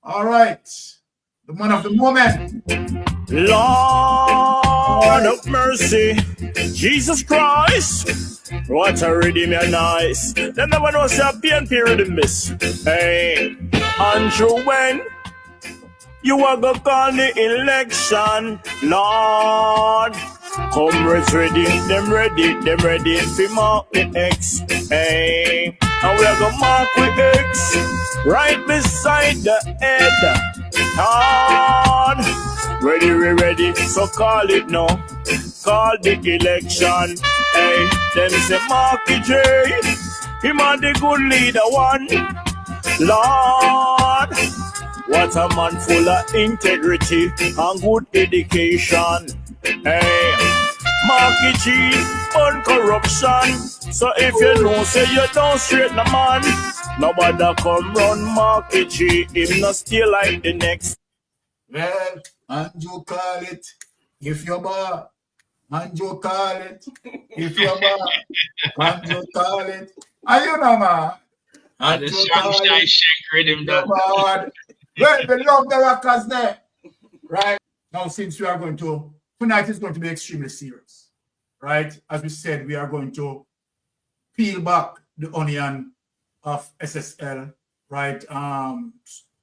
All right. The man of the moment. Lord of mercy, Jesus Christ. What a redeem and nice. Them never know say a PNP redeem this. Hey, Andrew, when you are gonna call the election, Lord. Comrades ready, them ready to mark the X. Hey, and we are gonna mark with X right beside the head. Lord, ready, we ready, so call it now. Call the election. Hey, them say Marky J, him and the good leader one. Lord, what a man full of integrity and good education. Hey, Marky G on corruption. So if you know, say you don't straighten a man, nobody come run Marky G. Him not stay like the next. Well, Andrew call it. If you're bad, Andrew call it. If you're bad, Andrew call it. Are you know, man? And the sunshine shake rhythm that. Well, we love the rockers there. Right? Now, since we are going to, tonight is going to be extremely serious. Right? As we said, we are going to peel back the onion of SSL, right?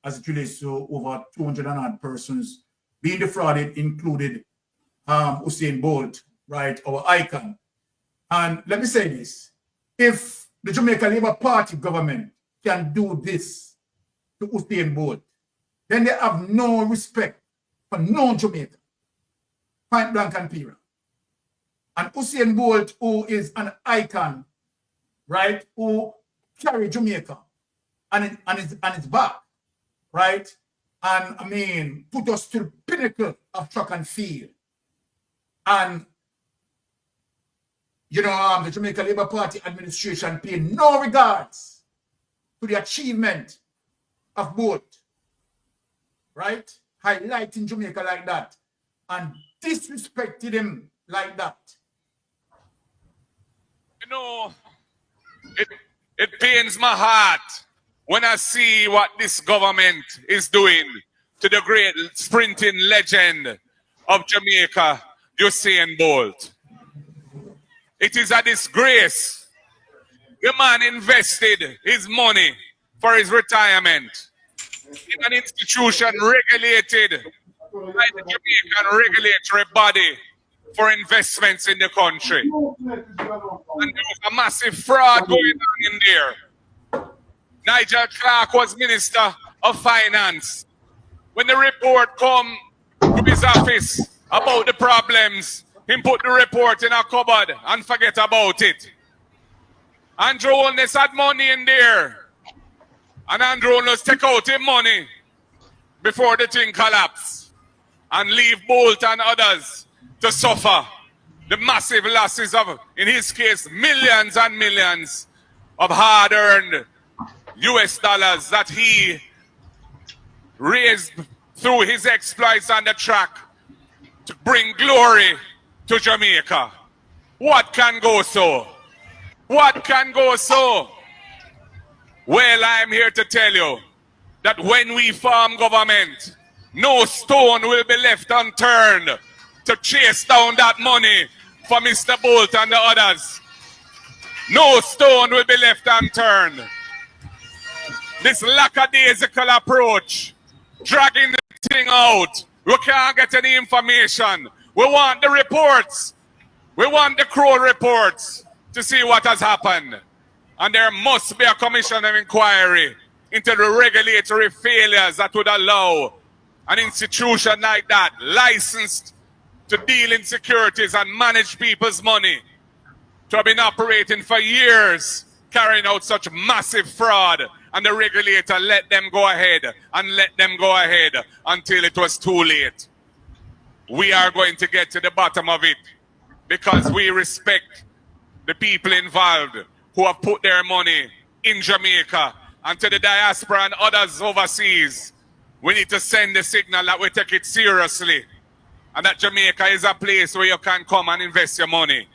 As it relates to over 200 and odd persons being defrauded, included Usain Bolt, right? Our icon. And let me say this. If the Jamaica Labour Party government can do this to Usain Bolt, then they have no respect for non-Jamaica. Point blank and period. And Usain Bolt, who is an icon, right, who carry Jamaica on his back, right, and I mean, put us to the pinnacle of track and field. And, you know, the Jamaica Labour Party administration pay no regards to the achievement of Bolt, right, highlighting Jamaica like that and disrespecting him like that. You know, it pains my heart when I see what this government is doing to the great sprinting legend of Jamaica, Usain Bolt. It is a disgrace. The man invested his money for his retirement in an institution regulated by the Jamaican regulatory body for investments in the country. And there was a massive fraud going on in there. Nigel Clark was Minister of Finance. When the report come to his office about the problems, he put the report in a cupboard and forget about it. Andrew Holness had money in there. And Andrew Holness take out his money before the thing collapsed and leave Bolt and others to suffer the massive losses of, in his case, millions and millions of hard-earned US dollars that he raised through his exploits on the track to bring glory to Jamaica. What can go so? What can go so? Well, I'm here to tell you that when we form government, no stone will be left unturned to chase down that money for Mr. Bolt and the others. No stone will be left unturned. This lackadaisical approach, dragging the thing out, we can't get any information. We want the reports. We want the Crow reports to see what has happened. And there must be a commission of inquiry into the regulatory failures that would allow an institution like that, licensed to deal in securities and manage people's money, to have been operating for years, carrying out such massive fraud, and the regulator let them go ahead and let them go ahead until it was too late. We are going to get to the bottom of it because we respect the people involved who have put their money in Jamaica, and to the diaspora and others overseas. We need to send the signal that we take it seriously and that Jamaica is a place where you can come and invest your money.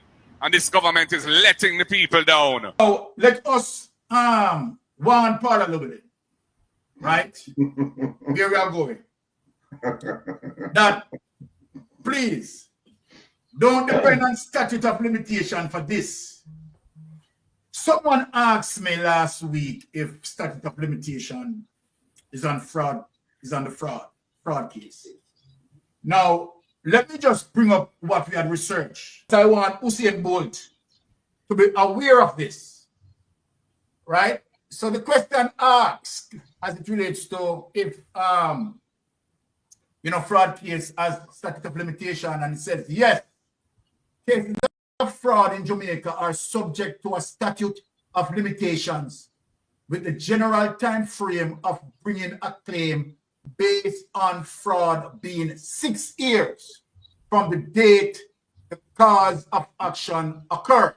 And this government is letting the people down. So let us warn Paul a little bit. right? Here we are going. That, please, don't depend on statute of limitation for this. Someone asked me last week if statute of limitation is on fraud, is on the fraud case. Now, let me just bring up what we had researched. I want Usain Bolt to be aware of this, right? So the question asked, as it relates to if fraud case as statute of limitation, and it says yes, cases of fraud in Jamaica are subject to a statute of limitations with the general time frame of bringing a claim based on fraud being 6 years from the date the cause of action accrued,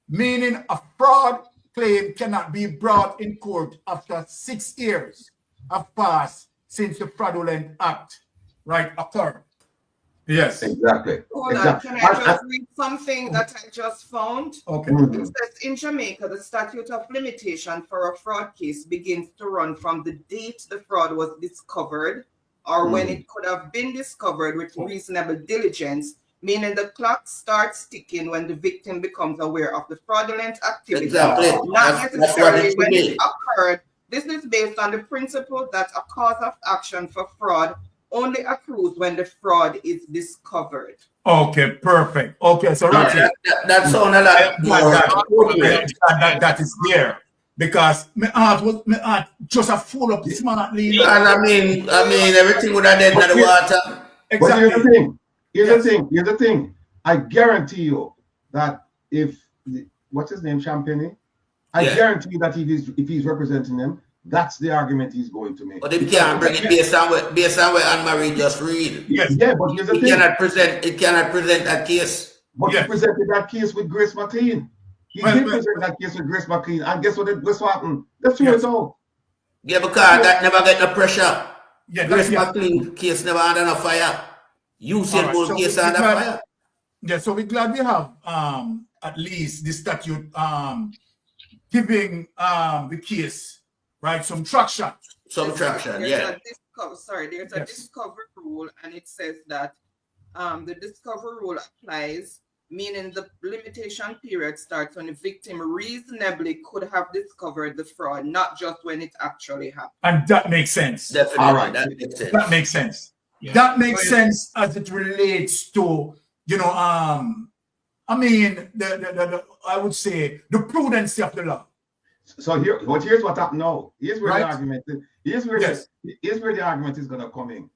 meaning a fraud claim cannot be brought in court after 6 years have passed since the fraudulent act, right, occurred. Yes. Exactly. Hold on, can I just read something that I just found? Okay. It says in Jamaica, the statute of limitation for a fraud case begins to run from the date the fraud was discovered or when it could have been discovered with reasonable diligence, meaning the clock starts ticking when the victim becomes aware of the fraudulent activity. Exactly. Not That's necessarily what when it it occurred. This is based on the principle that a cause of action for fraud only accrues when the fraud is discovered. Okay, perfect. Okay, so That sounds a lot more. that is there. Because my heart just a full up smartly. And I mean, everything would have dead in the water. Exactly. But here's the thing. I guarantee you that what's his name, Champagne? I guarantee you that if he's representing them, that's the argument he's going to make. But if you can't bring it based on what Anne-Marie just read. Yes. Yeah, but here's the thing. It cannot present that case. But he presented that case with Grace McLean. He did present that case with Grace McLean. And guess what happened? Let's throw it out. Yeah, because that never get no pressure. Yeah, Grace McLean case never under no fire. Usain Bolt case under fire. Yeah, so we're glad we have at least the statute giving the case, right, some traction. Yeah. There's a discovery rule, and it says that the discovery rule applies, meaning the limitation period starts when the victim reasonably could have discovered the fraud, not just when it actually happened. And that makes sense. Definitely. All right. That makes sense. That makes sense. Yeah. That makes sense as it relates to, I mean, I would say the prudency of the law. So here's what happened now. Here's where Right. the argument is. Here's where the argument is gonna come in.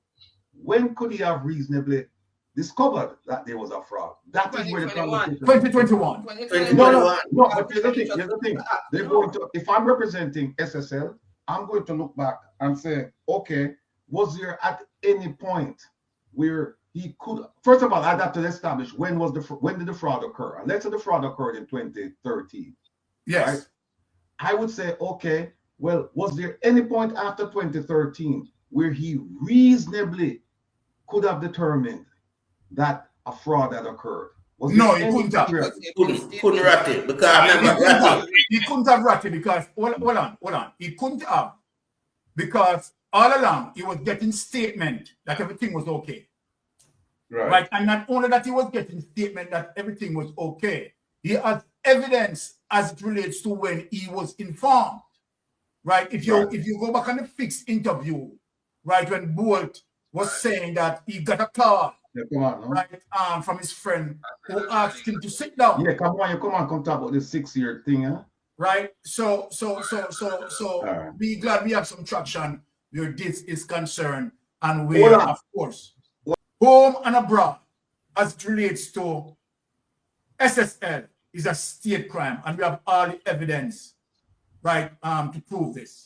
When could he have reasonably discovered that there was a fraud? That is where the 2021. 2021. No, but here's the thing. They're going to, if I'm representing SSL, I'm going to look back and say, okay, was there at any point where he could, first of all, I'd have to establish when did the fraud occur? And let's say the fraud occurred in 2013. Yes. Right? I would say, okay, well, was there any point after 2013 where he reasonably could have determined that a fraud had occurred? No, he couldn't have. Couldn't rat it because I remember He couldn't have ratted because hold on. He couldn't have because all along he was getting statement that everything was okay. Right. And not only that he was getting statement that everything was okay, he has evidence as it relates to when he was informed. Right. If you go back on the fixed interview, right, when Bolt was saying that he got a call. Yeah, come on, no? Right, from his friend who asked him to sit down. Yeah, come on, talk about this 6-year thing, huh? Right. So right. Be glad we have some traction where this is concerned, and where, of course, home and abroad, as it relates to SSL, is a state crime, and we have all the evidence, right, to prove this.